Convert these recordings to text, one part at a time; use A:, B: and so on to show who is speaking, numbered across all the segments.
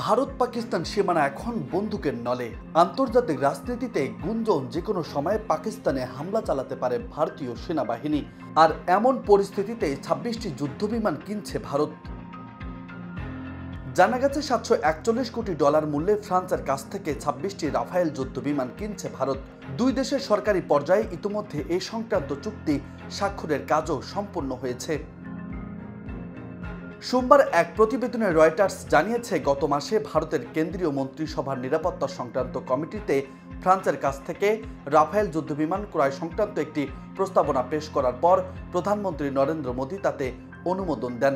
A: ভারত পাকিস্তান সীমানা এখন বন্দুকের নলে। আন্তর্জাতিক রাজনীতিতে গুঞ্জন যে কোনো সময়ে পাকিস্তানে হামলা চালাতে পারে ভারতীয় সেনাবাহিনী। আর এমন পরিস্থিতিতে 26টি যুদ্ধবিমান কিনছে ভারত। জানা গেছে $741 কোটি মূল্যে ফ্রান্সের কাছ থেকে 26টি রাফায়েল যুদ্ধবিমান কিনছে ভারত। দুই দেশের সরকারি পর্যায়ে ইতিমধ্যে এ সংক্রান্ত চুক্তি স্বাক্ষরের কাজও সম্পন্ন হয়েছে। সোমবার এক প্রতিবেদনে রয়টার্স জানিয়েছে, গত মাসে ভারতের কেন্দ্রীয় মন্ত্রিসভার নিরাপত্তা সংক্রান্ত কমিটিতে ফ্রান্সের কাছ থেকে রাফায়েল যুদ্ধবিমান ক্রয় সংক্রান্ত একটি প্রস্তাবনা পেশ করার পর প্রধানমন্ত্রী নরেন্দ্র মোদী তাতে অনুমোদন দেন।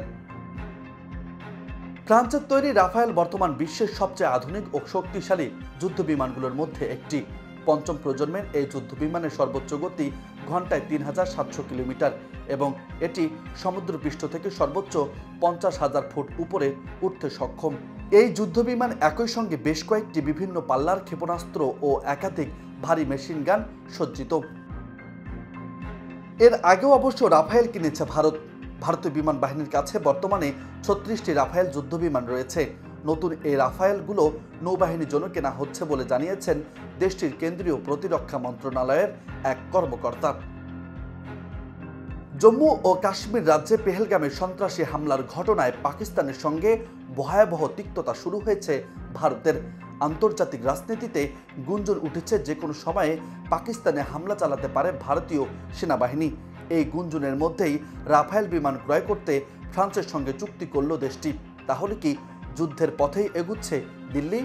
A: ফ্রান্সের তৈরি রাফায়েল বর্তমান বিশ্বের সবচেয়ে আধুনিক ও শক্তিশালী যুদ্ধবিমানগুলোর মধ্যে একটি। পঞ্চম প্রজন্মের এই যুদ্ধবিমানের সর্বোচ্চ গতি ঘন্টায় 3700 কিলোমিটার এবং এটি সমুদ্রপৃষ্ঠ থেকে সর্বোচ্চ 50,000 ফুট উপরে উঠতে সক্ষম। এই যুদ্ধবিমান একই সঙ্গে বেশ কয়েকটি বিভিন্ন পাল্লার ক্ষেপণাস্ত্র ও একাধিক ভারী মেশিন গান সজ্জিত। এর আগেও অবশ্য রাফায়েল কিনেছে ভারত। ভারতীয় বিমান বাহিনীর কাছে বর্তমানে 36টি রাফায়েল যুদ্ধবিমান রয়েছে। নতুন এই রাফায়েলগুলো নৌবাহিনীর জন্য কেনা হচ্ছে বলে জানিয়েছেন দেশটির কেন্দ্রীয় প্রতিরক্ষা মন্ত্রণালয়ের এক কর্মকর্তা। জম্মু ও কাশ্মীর রাজ্যে পেহেলগামে সন্ত্রাসী হামলার ঘটনায় পাকিস্তানের সঙ্গে ভয়াবহ তিক্ততা শুরু হয়েছে ভারতের। আন্তর্জাতিক রাজনীতিতে গুঞ্জন উঠেছে যে কোনো সময়ে পাকিস্তানে হামলা চালাতে পারে ভারতীয় সেনাবাহিনী। এই গুঞ্জনের মধ্যেই রাফায়েল বিমান ক্রয় করতে ফ্রান্সের সঙ্গে চুক্তি করল দেশটি। তাহলে কি যুদ্ধের পথেই এগুচ্ছে দিল্লি?